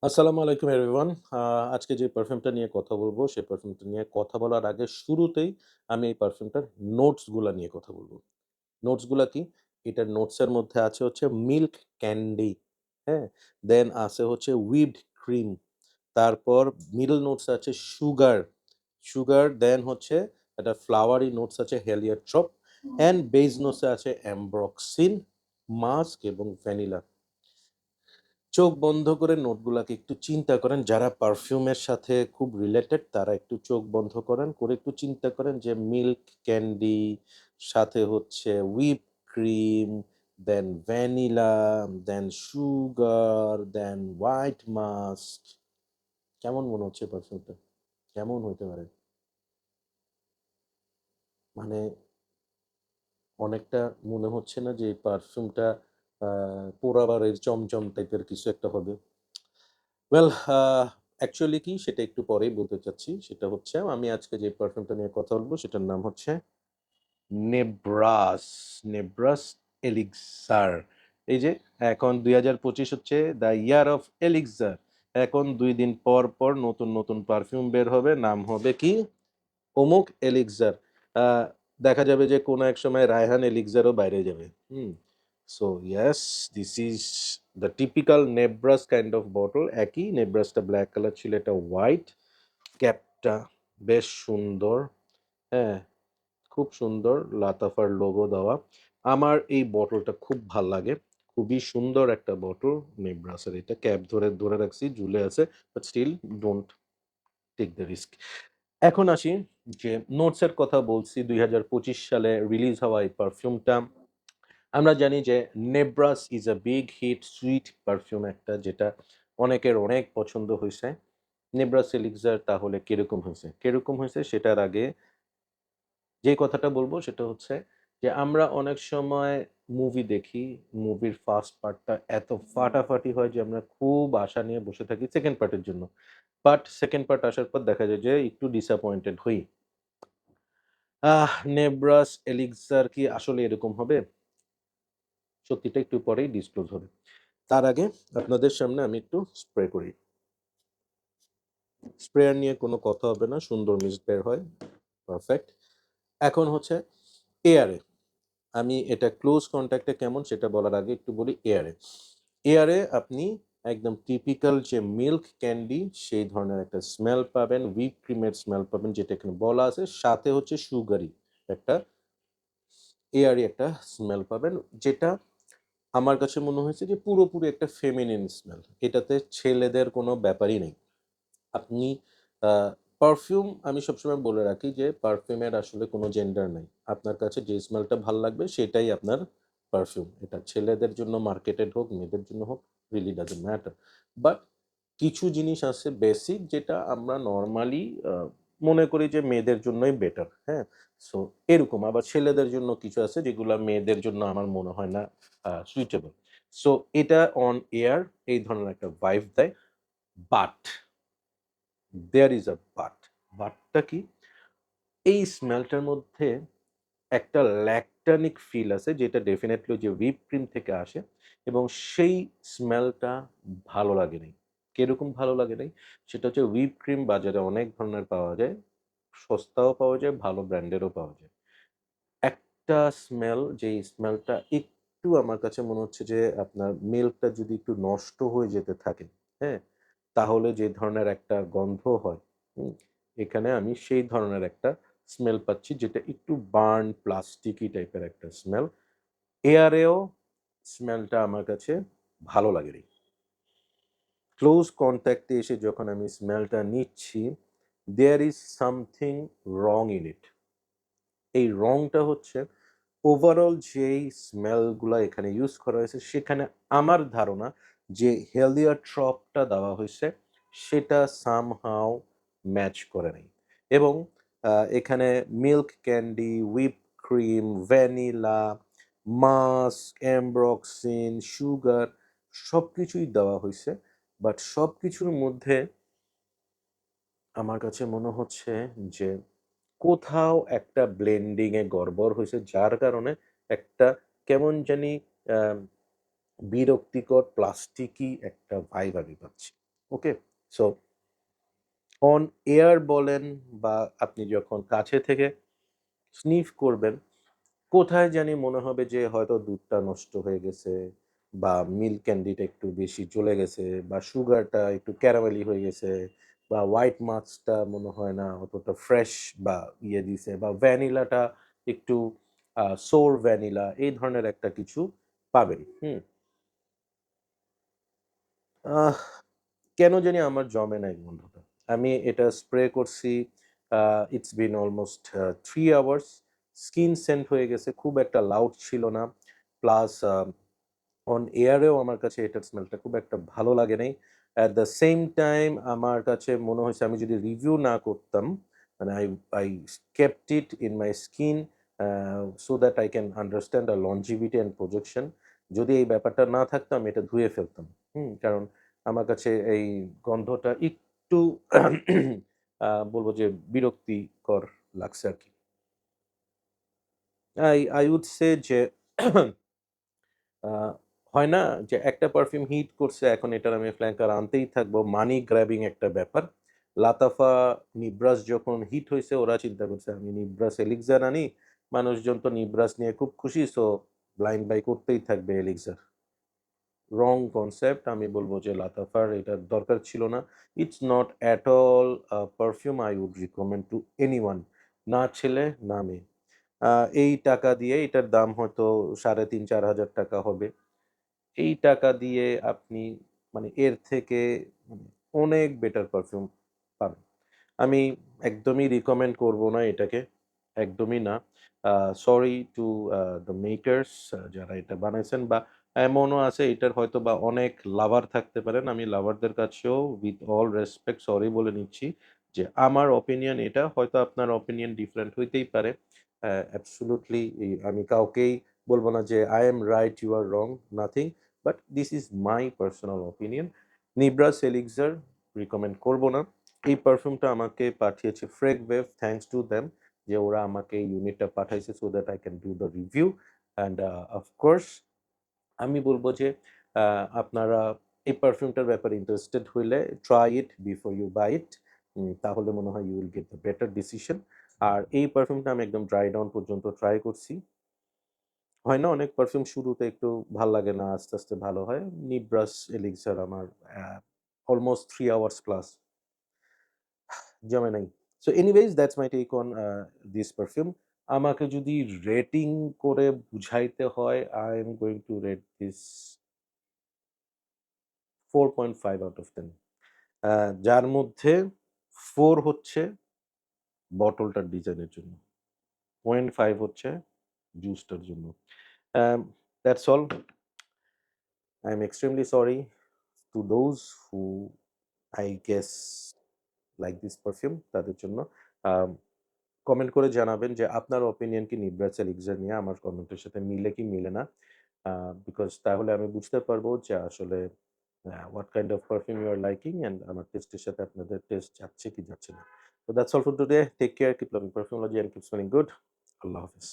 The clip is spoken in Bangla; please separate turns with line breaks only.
আসসালামু আলাইকুম এভরিওয়ান। আজকে যে পারফিউমটা নিয়ে কথা বলবো, সেই পারফিউমটা নিয়ে কথা বলার আগে শুরুতেই আমি এই পারফিউমটার নোটস গুলা নিয়ে কথা বলব। নোটস গুলা কি? এটার নোটস এর মধ্যে আছে হচ্ছে মিল্ক ক্যান্ডি, হ্যাঁ? দেন আছে হচ্ছে হুইপড ক্রিম। তারপর মিডল নোটস আছে সুগার দেন হচ্ছে একটা ফ্লাওয়ারি নোটস আছে হেলিওট্রপ অ্যান্ড বেস নোটস এ আছে অ্যামব্রক্সিন, মাস্ক এবং ভ্যানিলা। চোখ বন্ধ করে নোটগুলাকে একটু চিন্তা করেন। যারা পারফিউমের সাথে খুব রিলেটেড তারা একটু চোখ বন্ধ করেন, করে একটু চিন্তা করেন যে মিল্ক ক্যান্ডি, সাথে হচ্ছে হুইপ ক্রিম, দেন ভ্যানিলা, দেন সুগার, দেন হোয়াইট মাস্ক। কেমন মনে হচ্ছে পারফিউমটা? কেমন হইতে পারে? মানে অনেকটা মনে হচ্ছে না যে এই পারফিউমটা আ পোড়াবাড়ির চমচম টাইপের কিছু একটা হবে? ওয়েল অ্যাকচুয়ালি কি সেটা একটু পরেই বলতে চাচ্ছি। সেটা হচ্ছে আমি আজকে যে পারফিউমটা নিয়ে কথা বলব সেটার নাম হচ্ছে নেব্রাস, নেব্রাস এলিক্সার। এই যে এখন ২০২৫ হচ্ছে দ্য ইয়ার অফ এলিক্সার। এখন ২ দিন পর, পর নতুন পারফিউম বের হবে। নাম হবে কি? অমুক এলিক্সার। আ দেখা যাবে যে কোনো এক সময় রায়হান এলিক্সারও বাইরে যাবে। Hmm? So yes, this is the typical Nebras kind of bottle. একই নেব্রাসটা ব্লাক কালার ছিল, এটা হোয়াইট। ক্যাপটা বেশ সুন্দর। হ্যাঁ? খুব সুন্দর লাতাফার লোগো দেওয়া। আমার এই বটলটা খুব ভাল লাগে। খুবই সুন্দর একটা বটল নেব্রাসের এটা। ক্যাপ ধরে রাখছি, ঝুলে আছে। But still don't take the risk. এখন আসি যে নোটস এর কথা বলছি ২০২৫ সালে রিলিজ হওয়া এই পারফিউমটা। আমরা জানি যে 'Nebras' is a big hit sweet perfume একটা যেটা অনেকের অনেক পছন্দ হইছে। 'নেব্রাস এলিক্সার' তাহলে কিরকম হইছে? কিরকম হইছে সেটার আগে যে কথাটা বলব সেটা হচ্ছে যে আমরা অনেক সময় মুভি দেখি, মুভির ফার্স্ট পার্টটা এত ফাটাফাটি হয় যে আমরা খুব আশা নিয়ে বসে থাকি সেকেন্ড পার্টের জন্য। বাট সেকেন্ড পার্ট আসার পর দেখা যায় যে একটু ডিসঅ্যাপয়েন্টেড হই। 'নেব্রাস এলিক্সার' কি আসলে এরকম হবে? সত্যিটা একটু পরেই ডিসক্লোজ হবে। তার আগে আপনাদের সামনে আমি একটু স্প্রে করি। স্প্রেয়ার নিয়ে কোনো কথা হবে না, সুন্দর মিস্ট বের হয়। পারফেক্ট। এখন হচ্ছে এয়ারে। আমি এটা ক্লোজ কনট্যাক্ট এ কেমন সেটা বলার আগে একটু বলি এয়ারে। এয়ারে আপনি একদম টিপিক্যাল যে মিল্ক ক্যান্ডি সেই ধরনের একটা স্মেল পাবেন, হুইপ ক্রিমের স্মেল পাবেন যেটা এখানে বলা আছে। সাথে হচ্ছে সুগারি একটা এয়ারি একটা স্মেল পাবেন যেটা আমার কাছে মনে হয়েছে যে পুরোপুরি একটা ফেমিনিন স্মেল। এটাতে ছেলেদের কোনো ব্যাপারই নেই। আপনি আ পারফিউম আমি সবসময় বলে রাখি যে পারফিউমের আসলে কোনো জেন্ডার নাই। আপনার কাছে যে স্মেলটা ভাল লাগবে সেটাই আপনার পারফিউম। এটা ছেলেদের জন্য মার্কেটেড হোক, মেয়েদের জন্য হোক রিয়ালি ডাজন্ট ম্যাটার। বাট কিছু জিনিস আছে বেসিক যেটা আমরা নরমালি মনে করি যে মেয়েদের জন্যই বেটার, হ্যাঁ? সো এরকম আবার ছেলেদের জন্য কিছু আছে যেগুলা মেয়েদের জন্য আমার মনে হয় না সুইটেবল। সো এটা অন এয়ার এই ধরনের একটা ভাইব দেয়। But there is a but. বাটটা কি? এই স্মেলটার মধ্যে একটা ল্যাকটানিক ফিল আছে যেটা ডেফিনিটলি ওই যে হুইপ ক্রিম থেকে আসে এবং সেই স্মেলটা ভালো লাগে নাই। কিরকম ভালো লাগে নাই? সেটা হচ্ছে হুইপ ক্রিম বাজারে অনেক ধরনের পাওয়া যায়। সস্তাও পাওয়া যায়, ভালো ব্র্যান্ডেরও পাওয়া যায়। একটা স্মেল যেই স্মেলটা একটু আমার কাছে মনে হচ্ছে যে আপনার মিল্কটা যদি একটু নষ্ট হয়ে যেতে থাকে, হ্যাঁ? তাহলে যে ধরনের একটা গন্ধ হয়, হুম? এখানে আমি সেই ধরনের একটা স্মেল পাচ্ছি যেটা একটু বার্ন প্লাস্টিকি টাইপের একটা স্মেল। এয়ারেও স্মেলটা আমার কাছে ভালো লাগেনি। ক্লোজ কনট্যাক্ট এ এসে যখন আমি স্মেলটা নিচ্ছি, there is something wrong in it. এই রংটা হচ্ছে ওভারঅল যেই স্মেল গুলা এখানে ইউজ করা হয়েছে সেখানে আমার ধারণা যে হেলিওট্রপ টা দেওয়া হইছে সেটা সামহাউ ম্যাচ করে নাই। এবং এখানে milk candy, whip cream, vanilla, musk, ambroxan, sugar সবকিছুই দেওয়া হইছে। বাট সবকিছুর মধ্যে আমার কাছে মনে হচ্ছে যে কোথাও একটা ব্লেন্ডিং এ গড়বড় হইছে যার কারণে একটা কেমন জানি আ বিরক্তিকর প্লাস্টিকি একটা ভাইব আমি পাচ্ছি। ওকে? সো অন এয়ার বলেন বা আপনি যখন কাছে থেকে স্নিফ করবেন, কোথায় জানি মনে হবে যে হয়তো দুধটা নষ্ট হয়ে গেছে বা মিল্ক ক্যান্ডিটা একটু বেশি চলে গেছে বা সুগারটা একটু ক্যারামেলি হয়ে গেছে বা হোয়াইট মার্কসটা মনে হয় না অতটা ফ্রেশ বা দিছে বা ভ্যানিলাটা একটু সোর ভ্যানিলা এই ধরনের একটা কিছু পাবেন। হুম? আহ কেন জানি আমার জমে নাই গন্ধটা। আমি এটা স্প্রে করছি it's been almost 3 hours. Skin scent হয়ে গেছে। খুব একটা লাউড ছিল না। প্লাস অন এয়ারেও আমার কাছে এটার স্মেলটা খুব একটা ভালো লাগে নাই। অ্যাট দ্য সেম টাইম আমার কাছে মনে হইছে আমি যদি রিভিউ না করতাম, মানে I kept it in my skin so that I can understand the longevity and projection. যদি এই ব্যাপারটা না থাকতো আমি এটা ধুয়ে ফেলতাম। কারণ আমার কাছে এই গন্ধটা একটু বলব যে বিরক্তিকর লাগছে আরকি। I would say যে আ হয় না যে একটা পারফিউম হিট করছে এখন এটার আমি ফ্ল্যাঙ্কার আনতেই থাকবো। মানি গ্র্যাবিং একটা ব্যাপার। লাতাফা, নিব্রাস যখন হিট হইছে ওরা চিন্তা করছে আমি নিব্রাস এলিক্সার আনি। মানুষজন তো নিব্রাস নিয়ে খুব খুশি সো ব্লাইন্ড বাই করতেই থাকবে এলিক্সার। রং কনসেপ্ট আমি বলব যে লাতাফার এটার দরকার ছিল না। It's not at all perfume I would recommend to anyone না ছেলে না মেয়ে। আ এই টাকা দিয়ে এটার দাম হয়তো ৳৩,৫০০-৪,০০০ হবে। এই টাকা দিয়ে আপনি মানে এর থেকে মানে অনেক বেটার পারফিউম পাবেন। আমি একদমই রিকমেন্ড করব না এটাকে। একদমই না। আ সরি টু দ্য মেকার্স যারা এটা বানাইছেন বা এমনও আছে এটার হয়তোবা অনেক লাভার থাকতে পারেন। আমি লাভারদের কাছেও উইথ অল রেসপেক্ট সরি বলে নিচ্ছি যে আমার ওপিনিয়ন এটা। হয়তো আপনার ওপিনিয়ন ডিফারেন্ট হইতেই পারে। অ্যাবসোলিউটলি আমি কাউকেই বলব না যে I am right, you are wrong, nothing. But this is my personal opinion. Nibras elixir recommend করব না। এই পারফিউমটা আমাকে পাঠিয়েছে ফ্রেগওয়েভ, থ্যাংকস টু দেম যে ওরা আমাকে এই ইউনিটটা পাঠাইছে so that I can do the review and of course আমি বলব যে আপনারা এই পারফিউমটার ব্যাপারে ইন্টারেস্টেড হইলে try it before you buy it. তাহলে মনে হয় you will get the better decision. আর এই পারফিউমটা আমি একদম ড্রাই ডাউন পর্যন্ত ট্রাই করছি। হয় না অনেক পারফিউম শুরুতে একটু ভাল লাগে না, আস্তে, আস্তে ভালো হয়। নিব্রাস এলিক্সার আমার অলমোস্ট 3 আওয়ার্স প্লাস জমে নাই। So anyways that's my take on this perfume. আমাকে যদি রেটিং করে বুঝাইতে হয়, I am going to rate this 4.5 out of 10 যার মধ্যে 4 হচ্ছে বটলটার ডিজাইনের জন্য। 0.5 হচ্ছে জুসটার জন্য। Um, that's all. I am extremely sorry to those who I guess like this perfume তাদের জন্য। আম কমেন্ট করে জানাবেন যে আপনার ওপিনিয়ন কি নিব্রাস এলিক্সার নিয়ে আমার কমেন্টের সাথে মিলে কি মিলে না। বিকজ তাহলে আমি বুঝতে পারবো যে আসলে what kind of perfume you are liking and আমার টেস্টের সাথে আপনাদের টেস্ট যাচ্ছে কি যাচ্ছে না। So that's all for today. Take care, keep loving perfumology and keep smelling good. আল্লাহ হাফেজ।